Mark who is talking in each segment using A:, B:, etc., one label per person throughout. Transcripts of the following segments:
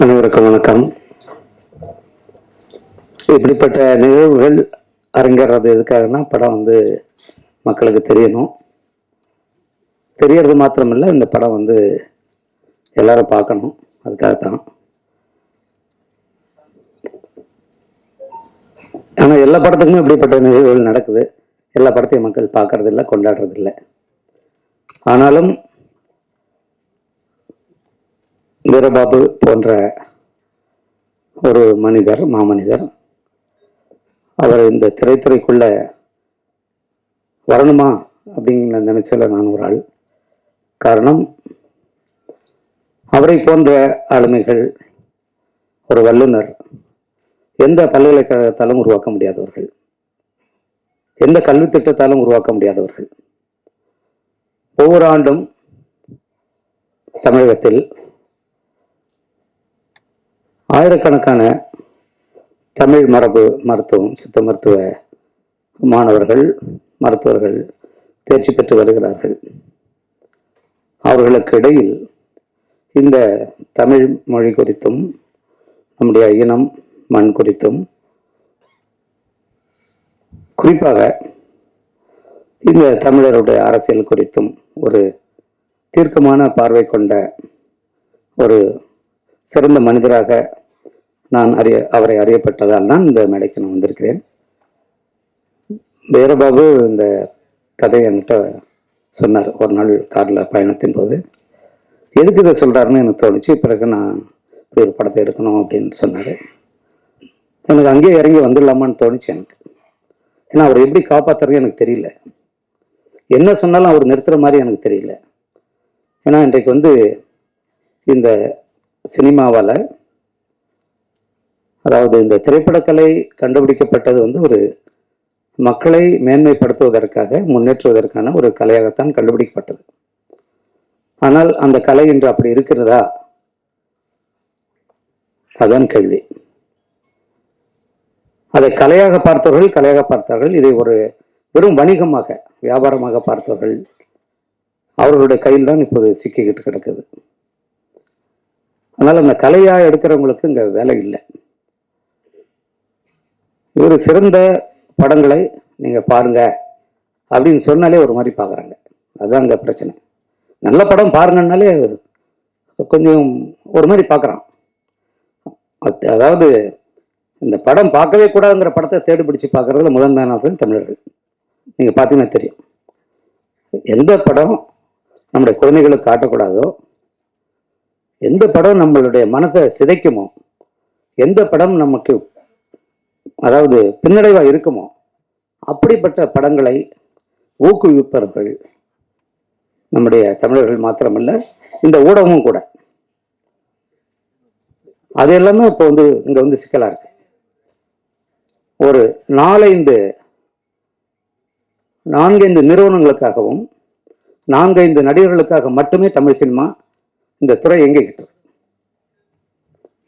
A: அனைவருக்கும் வணக்கம். இப்படிப்பட்ட நிகழ்வுகள் அரங்கேறது எதுக்காகனா, படம் மக்களுக்கு தெரியணும். தெரியறது மாத்திரமில்லை, இந்த படம் எல்லாரும் பார்க்கணும். அதுக்காகத்தான். ஆனால் எல்லா படத்துக்குமே இப்படிப்பட்ட நிகழ்வுகள் நடக்குது. எல்லா படத்தையும் மக்கள் பார்க்கறது இல்லை, கொண்டாடுறது இல்லை. ஆனாலும் வீரபாபு போன்ற ஒரு மனிதர், மாமனிதர், அவர் இந்த திரைத்துறைக்குள்ள வரணுமா அப்படிங்கிற நினைச்சல நான் ஒரு ஆள். காரணம், அவரை போன்ற ஆளுமைகள், ஒரு வல்லுனர் எந்த பல்கலைக்கழகத்தாலும் உருவாக்க முடியாதவர்கள், எந்த கல்வி திட்டத்தாலும் உருவாக்க முடியாதவர்கள். ஒவ்வொரு ஆண்டும் தமிழகத்தில் ஆயிரக்கணக்கான தமிழ் மரபு மருத்துவம், சித்த மருத்துவ மாணவர்கள், மருத்துவர்கள் தேர்ச்சி பெற்று வருகிறார்கள். அவர்களுக்கு இடையில் இந்த தமிழ் மொழி குறித்தும், நம்முடைய இனம், மண் குறித்தும், குறிப்பாக இந்த தமிழருடைய அரசியல் குறித்தும் ஒரு தீர்க்கமான பார்வை கொண்ட ஒரு சிறந்த மனிதராக நான் அவரை அறியப்பட்டதால் தான் இந்த மேடைக்கு நான் வந்திருக்கிறேன். வீரபாபு இந்த கதையை என்கிட்ட சொன்னார் ஒரு நாள் காரில் பயணத்தின் போது. எதுக்கு இதை சொல்கிறாருன்னு எனக்கு தோணுச்சு. பிறகு நான் இப்படி ஒரு படத்தை எடுக்கணும் அப்படின்னு சொன்னார். எனக்கு அங்கேயே இறங்கி வந்துடலாமான்னு தோணுச்சு எனக்கு. ஏன்னா அவர் எப்படி காப்பாற்றுறது எனக்கு தெரியல. என்ன சொன்னாலும் அவர் நிறுத்துகிற மாதிரி எனக்கு தெரியல. ஏன்னா இன்றைக்கு இந்த சினிமாவால், அதாவது இந்த திரைப்படக்கலை கண்டுபிடிக்கப்பட்டது ஒரு மக்களை மேன்மைப்படுத்துவதற்காக, முன்னேற்றுவதற்கான ஒரு கலையாகத்தான் கண்டுபிடிக்கப்பட்டது. ஆனால் அந்த கலை இன்று அப்படி இருக்கிறதா? அதான் கேள்வி. அதை கலையாக பார்த்தார்கள். இதை ஒரு வெறும் வணிகமாக, வியாபாரமாக பார்த்தவர்கள், அவர்களுடைய கையில் தான் இப்போது சிக்கிக்கிட்டு கிடக்குது. அதனால அந்த கலையா எடுக்கிறவங்களுக்கு இங்க வேலை இல்லை. இவர் சிறந்த படங்களை நீங்க பாருங்க அப்படின்னு சொன்னாலே ஒரு மாதிரி பார்க்குறாங்க. அதுதான் அங்கே பிரச்சனை. நல்ல படம் பாருங்கன்னாலே கொஞ்சம் ஒரு மாதிரி பார்க்குறான். அதாவது இந்த படம் பார்க்கவே கூடாதுங்கிற படத்தை தேடி பிடிச்சி பார்க்கறதுல முதன்மையானவர்கள் தமிழர்கள். நீங்க பார்த்தீங்கன்னா தெரியும். எந்த படம் நம்முடைய குழந்தைகளுக்கு காட்டக்கூடாதோ, எந்த படம் நம்மளுடைய மனத்தை சிதைக்குமோ, எந்த படம் நமக்கு அதாவது பின்னடைவா இருக்குமோ, அப்படிப்பட்ட படங்களை ஊக்குவிப்பவர்கள் நம்முடைய தமிழர்கள் மாத்திரமல்ல, இந்த ஊடகமும் கூட. அது எல்லாமே இப்போ இங்க சிக்கலா இருக்கு. ஒரு 4-5 நிறுவனங்களுக்காகவும் 4-5 நடிகர்களுக்காக மட்டுமே தமிழ் சினிமா இந்த துறை எங்கிட்டு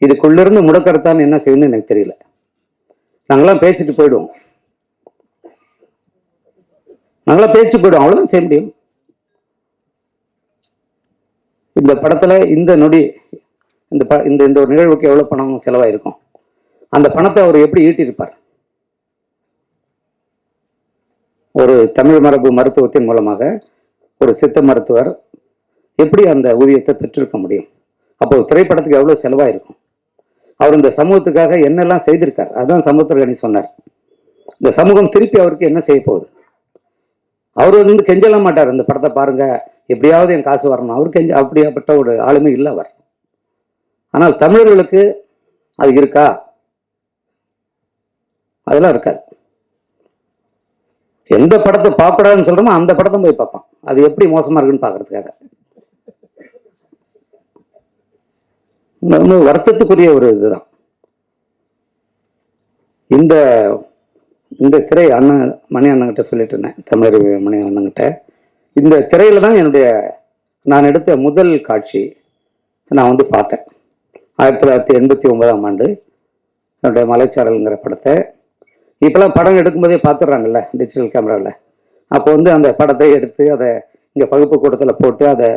A: இதுக்குள்ளிருந்து முடக்கறத்தான் என்ன செய்யணும்னு எனக்கு தெரியல. நாங்களாம் பேசிட்டு போயிடுவோம், அவ்வளவுதான் செய்ய முடியும். இந்த படத்துல இந்த நொடி இந்த ஒரு நிகழ்வுக்கு எவ்வளவு பணம் செலவாயிருக்கும், அந்த பணத்தை அவர் எப்படி ஈட்டியிருப்பார்? ஒரு தமிழ் மரபு மருத்துவத்தின் மூலமாக ஒரு சித்த மருத்துவர் எப்படி அந்த ஊதியத்தை பெற்றிருக்க முடியும்? அப்போ திரைப்படத்துக்கு எவ்வளவு செலவாயிருக்கும்? அவர் இந்த சமூகத்துக்காக என்னெல்லாம் செய்திருக்கார்? அதுதான் சமுத்திரகனி சொன்னார். இந்த சமூகம் திருப்பி அவருக்கு என்ன செய்ய போகுது? அவர் கெஞ்சலாம் மாட்டார், இந்த படத்தை பாருங்க, எப்படியாவது என் காசு வரணும். அவருக்கு அப்படியாப்பட்ட ஒரு ஆளுமை இல்லை அவர். ஆனால் தமிழர்களுக்கு அது இருக்கா? அதெல்லாம் இருக்காது. எந்த படத்தை பார்க்கக்கூடாதுன்னு சொல்றோமோ அந்த படத்தை போய் பார்ப்பான். அது எப்படி மோசமா இருக்குன்னு பாக்குறதுக்காக. வருத்தத்துக்குரிய ஒரு இதுதான். இந்த திரை அண்ணன் மணி அண்ணங்கிட்ட சொல்லிட்டு இருந்தேன், தமிழர் மணி அண்ணங்கிட்ட. இந்த திரையில தான் நான் எடுத்த முதல் காட்சி நான் பார்த்தேன். 1989ஆம் ஆண்டு என்னுடைய மலைச்சாரல்ங்கிற படத்தை. இப்பெல்லாம் படம் எடுக்கும்போதே பார்த்துடுறாங்கல்ல டிஜிட்டல் கேமராவில். அப்போ அந்த படத்தை எடுத்து அதை இங்கே பகுப்பு கூடத்தில் போட்டு அதை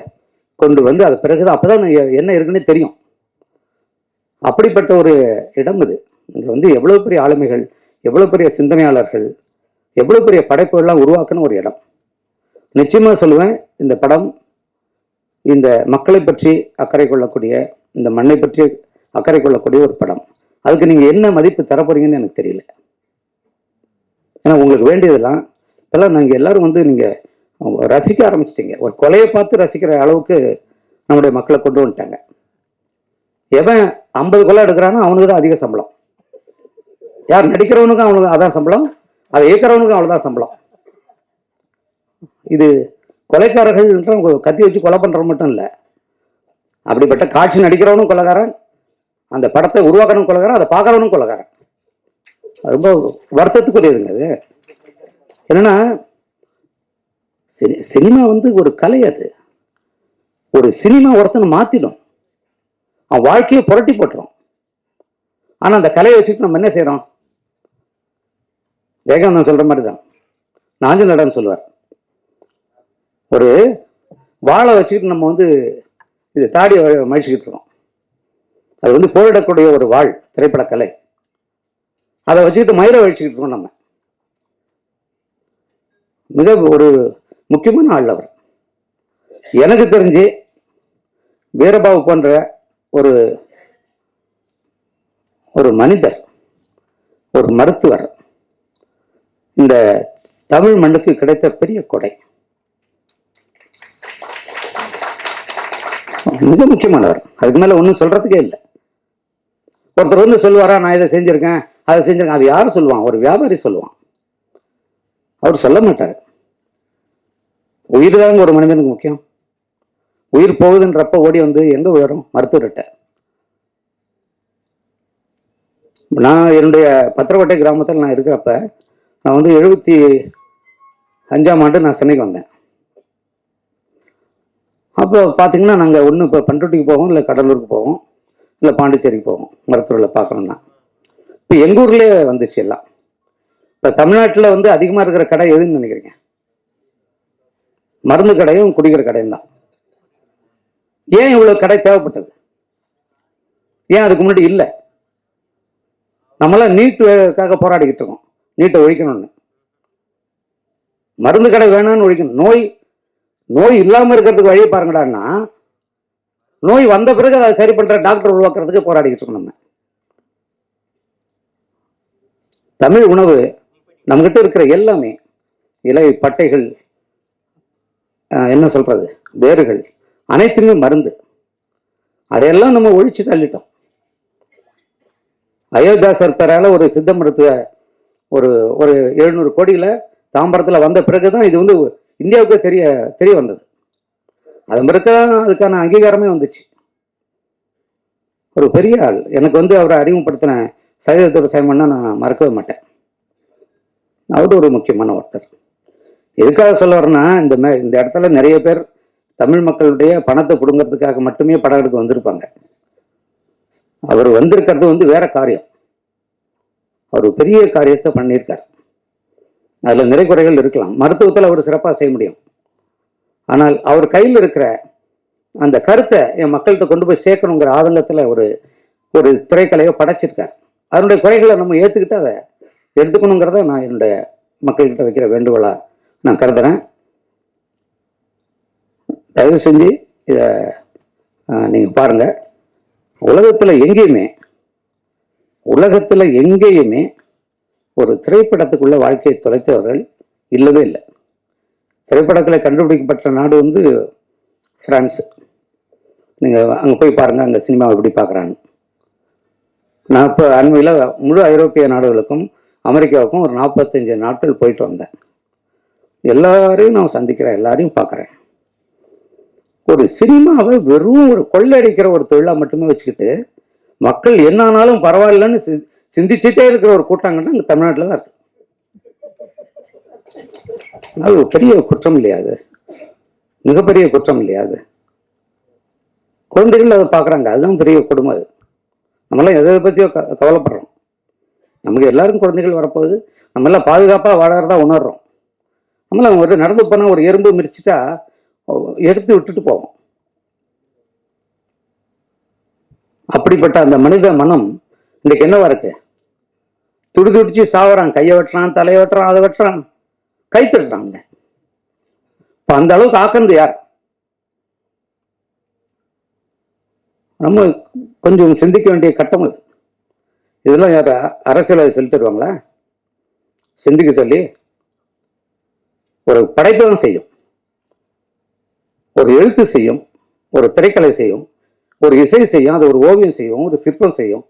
A: கொண்டு அதை பிறகுதான் அப்போதான் என்ன இருக்குன்னு தெரியும். அப்படிப்பட்ட ஒரு இடம் இது. இங்கே வந்து எவ்வளோ பெரிய ஆளுமைகள், எவ்வளோ பெரிய சிந்தனையாளர்கள், எவ்வளோ பெரிய படைப்புகள்லாம் உருவாக்குன ஒரு இடம். நிச்சயமாக சொல்லுவேன், இந்த படம் இந்த மக்களை பற்றி அக்கறை கொள்ளக்கூடிய, இந்த மண்ணை பற்றி அக்கறை கொள்ளக்கூடிய ஒரு படம். அதுக்கு நீங்கள் என்ன மதிப்பு தரப்போறீங்கன்னு எனக்கு தெரியல. ஏன்னா உங்களுக்கு வேண்டியதெல்லாம் இப்போல்லாம் நீங்கள் எல்லாரும் வந்து நீங்கள் ரசிக்க ஆரம்பிச்சிட்டிங்க. ஒரு கொலையை பார்த்து ரசிக்கிற அளவுக்கு நம்முடைய மக்களை கொண்டு வந்துட்டாங்க. எவன் 50 கொலை எடுக்கிறானோ அவனுக்கு தான் அதிக சம்பளம். யார் நடிக்கிறவனுக்கும் அவனுக்கு அதான் சம்பளம், அதை இயக்கிறவனுக்கும் அவ்வளோதான் சம்பளம். இது கொலைக்காரர்கள் கத்தி வச்சு கொலை பண்ணுறவன் மட்டும் இல்லை, அப்படிப்பட்ட காட்சி நடிக்கிறவனும் கொலைகாரன், அந்த படத்தை உருவாக்கணும் கொலைகாரன், அதை பார்க்குறவனும் கொலைகாரன். ரொம்ப வருத்தத்துக்குரியதுங்க அது. என்னன்னா சினிமா வந்து ஒரு கலை. அது ஒரு சினிமா ஒருத்தனை மாற்றிடும், அவன் வாழ்க்கையை புரட்டி போட்டுரும். ஆனால் அந்த கலையை வச்சுட்டு நம்ம என்ன செய்கிறோம்? ஜெயகாந்தன் சொல்கிற மாதிரி தான் நாஞ்சல் நடன்னு சொல்லுவார். ஒரு வாழை வச்சுக்கிட்டு நம்ம வந்து இது தாடியை மழிச்சுக்கிட்டு இருக்கோம். அது வந்து போரிடக்கூடிய ஒரு வாழ் திரைப்பட கலை. அதை வச்சுக்கிட்டு மயிரை வழிச்சுக்கிட்டு இருக்கோம் நம்ம. மிக ஒரு முக்கியமான ஆள் அவர். எனக்கு தெரிஞ்சு வீரபாபு போன்ற ஒரு ஒரு மனிதர், ஒரு மருத்துவர் இந்த தமிழ் மண்ணுக்கு கிடைத்த பெரிய கொடை. மிக முக்கியமானவர். அதுக்கு மேல ஒன்றும் சொல்றதுக்கே இல்லை. ஒருத்தர் வந்து சொல்லுவாரா, நான் இதை செஞ்சிருக்கேன் அதை செஞ்சிருக்கேன், அது யாரும் சொல்லுவான்? ஒரு வியாபாரி சொல்லுவான். அவர் சொல்ல மாட்டார். உயிர் தாங்க ஒரு மனிதனுக்கு முக்கியம். உயிர் போகுதுன்றப்ப ஓடி வந்து எங்க விழுறோம்? மருத்துவர்கிட்ட. நான் என்னுடைய பத்திரக்கோட்டை கிராமத்தில் நான் இருக்கிறப்ப, நான் வந்து 75ஆம் ஆண்டு நான் சென்னைக்கு வந்தேன். அப்போ பார்த்தீங்கன்னா நாங்கள் ஒன்று இப்போ பண்ருட்டிக்கு போவோம், இல்லை கடலூருக்கு போவோம், இல்லை பாண்டிச்சேரிக்கு போவோம் மருத்துவர்களை பார்க்கணுன்னா. இப்போ எங்கள் ஊர்லேயே வந்துச்சு எல்லாம். இப்போ தமிழ்நாட்டில் வந்து அதிகமாக இருக்கிற கடை எதுன்னு நினைக்கிறீங்க? மருந்து கடையும் குடிக்கிற கடையும் தான். ஏன் இவ்வளோ கடை தேவைப்பட்டது? ஏன் அதுக்கு முன்னாடி இல்லை? நம்மளாம் நீட்டுக்காக போராடிக்கிட்டு இருக்கோம், நீட்டை ஒழிக்கணும்னு. மருந்து கடை வேணும்னு ஒழிக்கணும். நோய் இல்லாமல் இருக்கிறதுக்கு வழியை பாருங்கடான்னா, நோய் வந்த பிறகு அதை சரி பண்ற டாக்டர் உருவாக்குறதுக்கு போராடிக்கிட்டு இருக்கோம் நம்ம. தமிழ் உணவு நம்மகிட்ட இருக்கிற எல்லாமே இலை, பட்டைகள், என்ன சொல்றது, வேர்கள், அனைத்துமே மருந்து. அதையெல்லாம் நம்ம ஒழிச்சு தள்ளிட்டோம். அயோத்தியாசர் பெறால ஒரு சித்த மருத்துவ ஒரு 700 கோடியில தாம்பரத்தில் வந்த பிறகுதான் இது வந்து இந்தியாவுக்கு தெரிய வந்தது. அது பிறகுதான் அதுக்கான அங்கீகாரமே வந்துச்சு. ஒரு பெரிய ஆள். எனக்கு வந்து அவரை அறிமுகப்படுத்தின சைவத்துறை சைமன்னா நான் மறக்கவே மாட்டேன். அவரு ஒரு முக்கியமான ஒருத்தர். எதுக்காக சொல்ல வரேன்னா, இந்த இடத்துல நிறைய பேர் தமிழ் மக்களுடைய பணத்தை பிடுங்கிறதுக்காக மட்டுமே படம் எடுக்க வந்திருப்பாங்க. அவர் வந்திருக்கிறது வந்து வேற காரியம். அவர் பெரிய காரியத்தை பண்ணியிருக்கார். அதுல நிறை குறைகள் இருக்கலாம். மருத்துவத்தில் அவர் சிறப்பாக செய்ய முடியும். ஆனால் அவர் கையில் இருக்கிற அந்த கருத்தை என் மக்கள்கிட்ட கொண்டு போய் சேர்க்கணுங்கிற ஆதங்கத்தில் ஒரு திரைக்கலையை படைச்சிருக்கார். அதனுடைய குறைகளை நம்ம ஏற்றுக்கிட்டு அதை எடுத்துக்கணுங்கிறத நான் என்னுடைய மக்கள்கிட்ட வைக்கிற வேண்டுகோளா நான் கருதுறேன். தயவு செஞ்சு இதை நீங்கள் பாருங்க. உலகத்தில் எங்கேயுமே ஒரு திரைப்படத்துக்குள்ள வாழ்க்கையை தொலைத்தவர்கள் இல்லவே இல்லை. திரைப்படங்களை கண்டுபிடிக்கப்பட்ட நாடு வந்து பிரான்ஸ். நீங்கள் அங்கே போய் பாருங்கள், அங்கே சினிமாவை எப்படி பார்க்குறான்னு. நான் இப்போ அண்மையில் முழு ஐரோப்பிய நாடுகளுக்கும் அமெரிக்காவுக்கும் ஒரு 45 நாட்கள் போயிட்டு வந்தேன். எல்லாரையும் நான் சந்திக்கிறேன், எல்லாரையும் பார்க்குறேன். ஒரு சினிமாவை வெறும் ஒரு கொள்ளையடிக்கிற ஒரு தொழிலாக மட்டுமே வச்சுக்கிட்டு மக்கள் என்ன ஆனாலும் பரவாயில்லன்னு சிந்திச்சுட்டே இருக்கிற ஒரு கூட்டாங்கன்னா இங்கே தமிழ்நாட்டில் தான் இருக்கு. அது ஒரு பெரிய குற்றம் இல்லையா? அது மிகப்பெரிய குற்றம் இல்லையா? அது குழந்தைகள் அதை பார்க்குறாங்க, அதுதான் பெரிய கொடுமை. அது நம்மளாம் எதை பற்றியோ கவலைப்படுறோம். நமக்கு எல்லாருக்கும் குழந்தைகள் வரப்போகுது, நம்ம எல்லாம் பாதுகாப்பாக வாழறதா உணர்றோம். நம்மளாம் ஒரு நடந்து போனால் ஒரு எறும்பு மிரிச்சிட்டா எடுத்து விட்டுட்டு போவோம். அப்படிப்பட்ட அந்த மனித மனம் இன்னைக்கு என்னவா இருக்கு? துடிச்சு சாவறான், கையை வெட்டுறான், தலையை வெட்டுறான், அதை வெட்டுறான், கை தட்டுறாங்க. இப்ப அந்த அளவுக்கு ஆக்குறது யார்? நம்ம கொஞ்சம் சிந்திக்க வேண்டிய கட்டம் அது. இதெல்லாம் யார் அரசியல் சொல்லி தருவாங்களா? சிந்திக்க சொல்லி ஒரு படைப்பு தான் செய்யும், ஒரு எழுத்து செய்யும், ஒரு திரைக்கலை செய்யும், ஒரு இசை செய்யும், அது ஒரு ஓவியம் செய்யும், ஒரு சிற்பம் செய்யும்.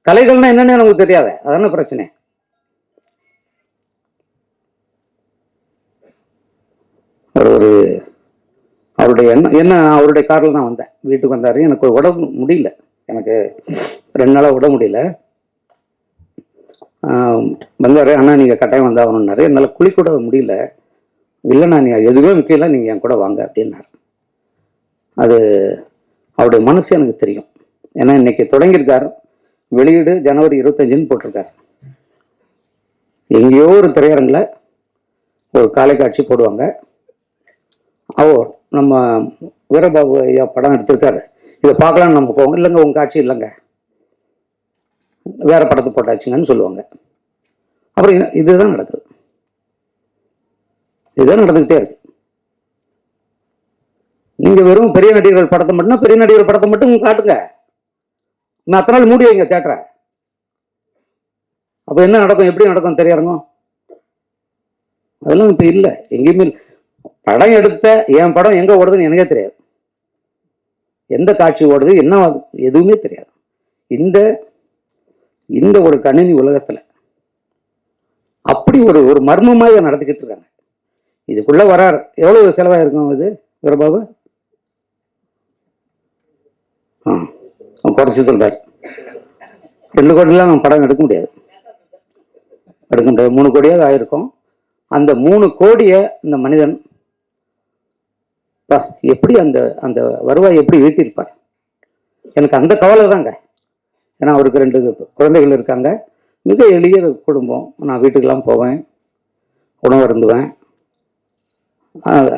A: கலைகள்னா என்னன்னு நமக்கு தெரியாத, அதான பிரச்சனை. ஒரு அவருடைய என்ன அவருடைய காரில் நான் வந்தேன், வீட்டுக்கு வந்தாரு. எனக்கு உடம்பு முடியல, எனக்கு 2 நாளாக உடம்பு முடியல. வந்தாரு, அண்ணா நீங்கள் கட்டாயம் வந்தாகணுன்னாரு. என்னால் குளிக்கூட முடியல. இல்லைண்ணா நீங்கள் எதுவுமே முக்கியம், நீங்கள் என் கூட வாங்க அப்படின்னாரு. அது அவருடைய மனசு எனக்கு தெரியும். ஏன்னா இன்னைக்கு தொடங்கியிருக்கார், வெளியீடு ஜனவரி 25ன்னு போட்டிருக்காரு. எங்கேயோ ஒரு திரையரங்கில் ஒரு காலை காட்சி போடுவாங்க. நம்ம வீரபாபு ஐயா படம் எடுத்திருக்காரு, இதை பார்க்கலான்னு நம்ம போவோம். இல்லைங்க உங்கள் காட்சி இல்லைங்க, வேற படத்தை போட்டாச்சுங்கன்னு சொல்லுவாங்க. அப்புறம் இதுதான் நடக்குது, இதுதான் நடந்துகிட்டே இருக்கு. நீங்க வெறும் பெரிய நடிகர்கள் படத்தை மட்டும், பெரிய நடிகர்கள் படத்தை மட்டும் காட்டுங்க, நான் அத்தனை நாள் மூடி வைங்க தேட்டரை. அப்ப என்ன நடக்கும், எப்படி நடக்கும் திரையரங்கம்? அதெல்லாம் இப்ப இல்லை, எங்கேயுமே. படம் எடுத்த என் படம் எங்க ஓடுதுன்னு எனக்கே தெரியாது, எந்த காட்சி ஓடுது என்ன எதுவுமே தெரியாது. இந்த இந்த ஒரு கணினி உலகத்துல அப்படி ஒரு மர்மமா இதை நடத்திக்கிட்டு இருக்காங்க. இதுக்குள்ள வராரு, எவ்வளவு செலவாயிருக்கும் இது வீரபாபு? குறைச்சி சொல்றாரு, 2 கோடிலாம் படம் எடுக்க முடியாது, 3 கோடியாக ஆயிருக்கும். அந்த 3 கோடியை இந்த மனிதன் எப்படி அந்த அந்த வருவாய் எப்படி ஈட்டியிருப்பார்? எனக்கு அந்த கவலை தாங்க. ஏன்னா அவருக்கு 2 குழந்தைகள் இருக்காங்க, மிக எளிய குடும்பம். நான் வீட்டுக்கெல்லாம் போவேன், உணவு அருந்துவேன்.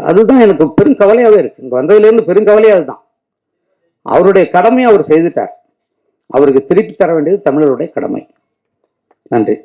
A: அதுதான் எனக்கு பெரும் கவலையாகவே இருக்கு. இங்கே வந்ததுலேருந்து பெரும் கவலையாக அதுதான். அவருடைய கடமையை அவர் செய்துட்டார், அவருக்கு திருப்பி தர வேண்டியது தமிழருடைய கடமை. நன்றி.